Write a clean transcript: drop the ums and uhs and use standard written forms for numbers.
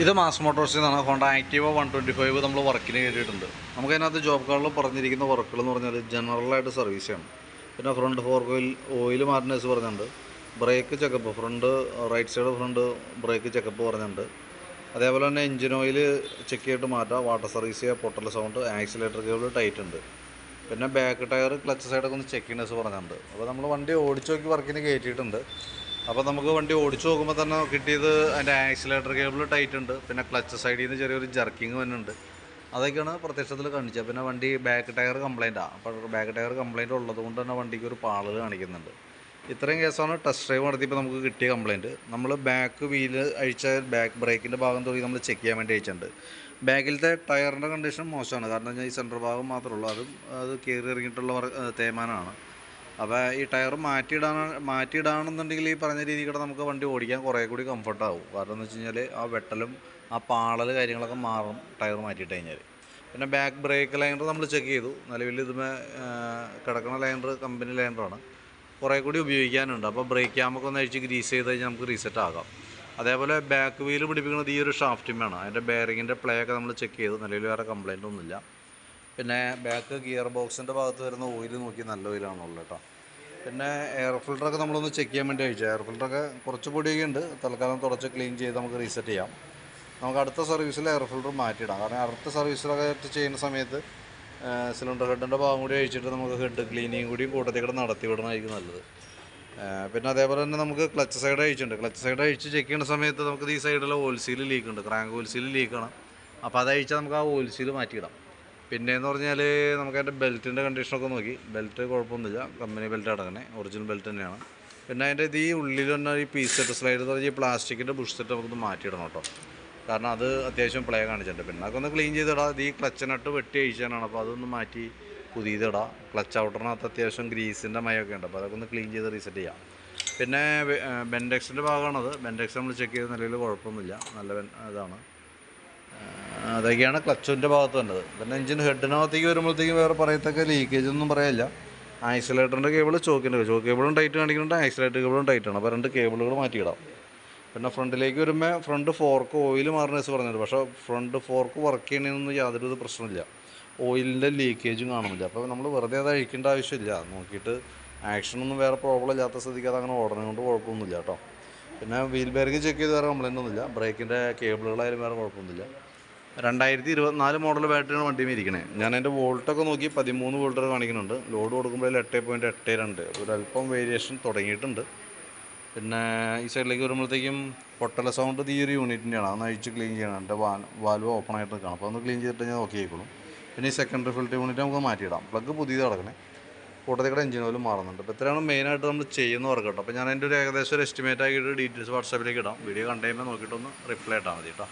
ഇത് മാസ് മോട്ടോഴ്സിൽ നിന്നാണ് Honda Activa 125 നമ്മൾ വർക്കിന് കയറ്റിയിട്ടുണ്ട്. നമുക്കതിനകത്ത് ജോബ് കാർഡിൽ പറഞ്ഞിരിക്കുന്ന വർക്കുകൾ എന്ന് പറഞ്ഞാൽ ജനറലായിട്ട് സർവീസ് ചെയ്യണം. പിന്നെ ഫ്രണ്ട് ഫോർക്ക് ഓയിൽ മാർട്ടിനേഴ്സ് പറഞ്ഞിട്ടുണ്ട്, brake checkup front right side front brake checkup പറഞ്ഞിട്ടുണ്ട്. അതേപോലെ തന്നെ എഞ്ചിൻ ഓയിൽ ചെക്ക് ചെയ്തിട്ട് മാറ്റാം, വാട്ടർ സർവീസ് ചെയ്യുക, പൊട്ടൽ സൗണ്ട്, ആക്സിലേറ്റർ കേബിൾ ടൈറ്റ് ഉണ്ട്. പിന്നെ ബാക്ക് ടയർ ക്ലച്ച് സൈഡൊക്കെ ഒന്ന് ചെക്ക് ചെയ്യണേഴ്സ് പറഞ്ഞിട്ടുണ്ട്. അപ്പോൾ നമ്മൾ വണ്ടി ഓടിച്ച് നോക്കി വർക്കിന് കയറ്റിയിട്ടുണ്ട്. അപ്പോൾ നമുക്ക് വണ്ടി ഓടിച്ച് നോക്കുമ്പോൾ തന്നെ കിട്ടിയത് അതിൻ്റെ ആക്സിലേറ്റർ കേബിൾ ടൈറ്റ് ഉണ്ട്, പിന്നെ ക്ലച്ച് സൈഡിൽ നിന്ന് ചെറിയൊരു ജർക്കിങ് വരുന്നുണ്ട്. അതൊക്കെയാണ് പ്രത്യക്ഷത്തിൽ കാണിച്ചത്. പിന്നെ വണ്ടി ബാക്ക് ടയർ കംപ്ലൈൻറ്റാണ്. അപ്പോൾ ബാക്ക് ടയർ കംപ്ലൈൻറ്റ് ഉള്ളത് കൊണ്ട് തന്നെ വണ്ടിക്ക് ഒരു പാളൽ കാണിക്കുന്നുണ്ട്. ഇത്രയും കേസാണ് ടെസ്റ്റ് ഡ്രൈവ് നടത്തിയപ്പോൾ നമുക്ക് കിട്ടിയ കംപ്ലൈൻറ്റ്. നമ്മൾ ബാക്ക് വീല് അഴിച്ച ബാക്ക് ബ്രേക്കിൻ്റെ ഭാഗം തുടങ്ങി നമ്മൾ ചെക്ക് ചെയ്യാൻ വേണ്ടി അയച്ചിട്ടുണ്ട്. ബാക്കിലത്തെ ടയറിൻ്റെ കണ്ടീഷൻ മോശമാണ്. കാരണം ഈ സെൻറ്റർ ഭാഗം മാത്രമേ ഉള്ളൂ, അത് കയറി ഇറങ്ങിയിട്ടുള്ള തേയ്മാനമാണ്. അപ്പോൾ ഈ ടയർ മാറ്റിയിടാണെന്നുണ്ടെങ്കിൽ ഈ പറഞ്ഞ രീതിയിൽ നമുക്ക് വണ്ടി ഓടിക്കാൻ കുറേ കൂടി കംഫർട്ടാവും. കാരണം എന്ന് വെച്ച് കഴിഞ്ഞാൽ ആ വെട്ടലും ആ പാളൽ കാര്യങ്ങളൊക്കെ മാറും ടയർ മാറ്റിയിട്ട് കഴിഞ്ഞാൽ. പിന്നെ ബാക്ക് ബ്രേക്ക് ലൈനർ നമ്മൾ ചെക്ക് ചെയ്തു. നിലവിൽ ഇതുമേ കിടക്കുന്ന ലൈനർ കമ്പനി ലൈനറാണ്, കുറേ കൂടി ഉപയോഗിക്കാനുണ്ട്. അപ്പോൾ ബ്രേക്ക് ക്യാമൊക്കെ ഒന്ന് അഴിച്ച് ഗ്രീസ് ചെയ്ത് കഴിഞ്ഞാൽ നമുക്ക് റീസെറ്റ് ആകാം. അതേപോലെ ബാക്ക് വീല് പിടിപ്പിക്കുന്നത് ഈ ഒരു ഷാഫ്റ്റിമാണ്. അതിൻ്റെ ബെയറിങ്ങിൻ്റെ പ്ലേ ഒക്കെ നമ്മൾ ചെക്ക് ചെയ്തു. നിലവിൽ വേറെ കംപ്ലൈൻ്റ് ഒന്നുമില്ല. പിന്നെ ബാക്ക് ഗിയർ ബോക്സിൻ്റെ ഭാഗത്ത് വരുന്ന ഓയിൽ നോക്കി നല്ല ഓയിലാണുള്ളത് കേട്ടോ. പിന്നെ എയർ ഫിൽറ്ററൊക്കെ നമ്മളൊന്ന് ചെക്ക് ചെയ്യാൻ വേണ്ടി അയച്ചു. എയർ ഫിൽറ്ററൊക്കെ കുറച്ച് പൊടിയൊക്കെ ഉണ്ട്. തൽക്കാലം തുടച്ച് ക്ലീൻ ചെയ്ത് നമുക്ക് റീസെറ്റ് ചെയ്യാം. നമുക്ക് അടുത്ത സർവീസിൽ എയർ ഫിൽറ്റർ മാറ്റിയിടാം. കാരണം അടുത്ത സർവീസിലൊക്കെ ചെയ്യുന്ന സമയത്ത് സിലിണ്ടർ ഹെഡിൻ്റെ ഭാഗം കൂടി അഴിച്ചിട്ട് നമുക്ക് ഹെഡ് ക്ലീനിങ് കൂടി കൂട്ടത്തിൽ നടത്തി വിടണമായിരിക്കും നല്ലത്. പിന്നെ അതേപോലെ തന്നെ നമുക്ക് ക്ലച്ച് സൈഡ് അഴിച്ചിട്ടുണ്ട്. ക്ലച്ച് സൈഡ് അഴിച്ച് ചെക്ക് ചെയ്യുന്ന സമയത്ത് നമുക്ക് ഈ സൈഡിലെ ഓയിൽ സീൽ ലീക്ക് ഉണ്ട്, ക്രാങ്ക് ഓയിൽ സീൽ ലീക്കാണ്. അപ്പോൾ അത് അഴിച്ചാൽ നമുക്ക് ആ ഓയിൽ സീൽ മാറ്റിയിടാം. പിന്നെയെന്ന് പറഞ്ഞാൽ നമുക്ക് അതിൻ്റെ ബെൽറ്റിൻ്റെ കണ്ടീഷനൊക്കെ നോക്കി, ബെൽറ്റ് കുഴപ്പമൊന്നുമില്ല, കമ്പനി ബെൽറ്റ് അടങ്ങണേ, ഒറിജിനൽ ബെൽറ്റ് തന്നെയാണ്. പിന്നെ അതിൻ്റെ ഈ ഉള്ളിൽ തന്നെ ഈ പീസ് സെറ്റ് സ്ലൈഡ് എന്ന് പറഞ്ഞാൽ ഈ പ്ലാസ്റ്റിക്കിൻ്റെ ബുഷ് സെറ്റ് നമുക്കൊന്ന് മാറ്റിയിടണം കേട്ടോ. കാരണം അത് അത്യാവശ്യം പ്ലേ കാണിച്ചിട്ടുണ്ട്. പിന്നെ അതൊക്കെ ഒന്ന് ക്ലീൻ ചെയ്തിടാം. ഇത് ഈ ക്ലച്ച് നട്ട് വെട്ടി അഴിച്ചാനാണ്, അപ്പോൾ അതൊന്ന് മാറ്റി പുതിയതിടാം. ക്ലച്ച് ഔട്ടറിനകത്ത് അത്യാവശ്യം ഗ്രീസിൻ്റെ മയമൊക്കെ ഉണ്ട്, അപ്പോൾ അതൊക്കെ ഒന്ന് ക്ലീൻ ചെയ്ത് റീസെറ്റ് ചെയ്യാം. പിന്നെ ബെൻഡെക്സിൻ്റെ ഭാഗമാണത്. ബെൻഡെക്സ് നമ്മൾ ചെക്ക് ചെയ്ത നിലയിൽ കുഴപ്പമൊന്നുമില്ല, നല്ല ഇതാണ്. അതൊക്കെയാണ് ക്ലച്ചിൻ്റെ ഭാഗത്ത് വേണ്ടത്. പിന്നെ എഞ്ചിൻ ഹെഡിനകത്തേക്ക് വരുമ്പോഴത്തേക്കും വേറെ പറയത്തക്ക ലീക്കേജ് ഒന്നും പറയാനില്ല. ആക്സിലേറ്ററിൻ്റെ കേബിൾ ചോക്ക് കേബിളും ടൈറ്റ് കാണിക്കുന്നുണ്ട്, ആക്സിലേറ്റർ കേബിളും ടൈറ്റാണ്. അപ്പോൾ 2 കേബിളുകൾ മാറ്റിയിടാം. പിന്നെ ഫ്രണ്ടിലേക്ക് വരുമ്പോൾ ഫ്രണ്ട് ഫോർക്ക് ഓയിൽ മാർനേഴ്സ് പറഞ്ഞിട്ടുണ്ട്. പക്ഷേ ഫ്രണ്ട് ഫോർക്ക് വർക്ക് ചെയ്യണമെന്നൊന്നും യാതൊരു പ്രശ്നമില്ല, ഓയിലിൻ്റെ ലീക്കേജും കാണുന്നില്ല. അപ്പോൾ നമ്മൾ വെറുതെ അത് അഴിക്കേണ്ട ആവശ്യമില്ല. നോക്കിയിട്ട് ആക്ഷനൊന്നും വേറെ പ്രോബ്ലം ഇല്ലാത്ത സ്ഥിതിക്ക് അത് അങ്ങനെ ഓടണം കൊണ്ട് കുഴപ്പമൊന്നുമില്ല കേട്ടോ. പിന്നെ വീൽ ബെയറിംഗ് ചെക്ക് ചെയ്ത് വേറെ കംപ്ലൈൻ്റ് ഒന്നുമില്ല. ബ്രേക്കിൻ്റെ കേബിളുകളായാലും വേറെ കുഴപ്പമൊന്നുമില്ല. 2024 മോഡൽ ബാറ്ററിയാണ് വണ്ടിയിൽ ഇരിക്കണേ. ഞാൻ എൻ്റെ വോൾട്ടൊക്കെ നോക്കി 13 വോൾട്ടർ കാണിക്കുന്നുണ്ട്. ലോഡ് കൊടുക്കുമ്പോൾ 8.82, ഒരല്പം വേരിയേഷൻ തുടങ്ങിയിട്ടുണ്ട്. പിന്നെ ഈ സൈഡിലേക്ക് വരുമ്പോഴത്തേക്കും പൊട്ടല സൗണ്ട് ഈ ഒരു യൂണിറ്റിൻ്റെയാണ്, അതൊന്ന് അഴിച്ച് ക്ലീൻ ചെയ്യണം. എൻ്റെ വാൽവ് ഓപ്പൺ ആയിട്ട് നിൽക്കണം, അപ്പോൾ ഒന്ന് ക്ലീൻ ചെയ്തിട്ട് ഞാൻ ഓക്കെ ആയിക്കോളും. പിന്നെ ഈ സെക്കൻഡറി ഫിൽറ്റർ യൂണിറ്റ് നമുക്ക് മാറ്റിയിടാം. പ്ലഗ് പുതിയത് കിടക്കണേ, കൂട്ടത്തിൽ എഞ്ചിൻ ഓയിലും മാറുന്നുണ്ട്. അപ്പോൾ ഇത്രയാണ് മെയിനായിട്ട് നമ്മൾ ചെയ്യുന്ന വർക്ക് കേട്ടോ. അപ്പോൾ ഞാൻ എൻ്റെ ഒരു ഏകദേശം ഒരു എസ്റ്റിമേറ്റ് ആക്കിയിട്ട് ഡീറ്റെയിൽസ് വാട്സാപ്പിലേക്ക് ഇടാം. വീഡിയോ കണ്ടു കഴിയുമ്പോൾ നോക്കിയിട്ടൊന്ന് റിപ്ലൈ ഇട്ടാൽ മതി കേട്ടോ.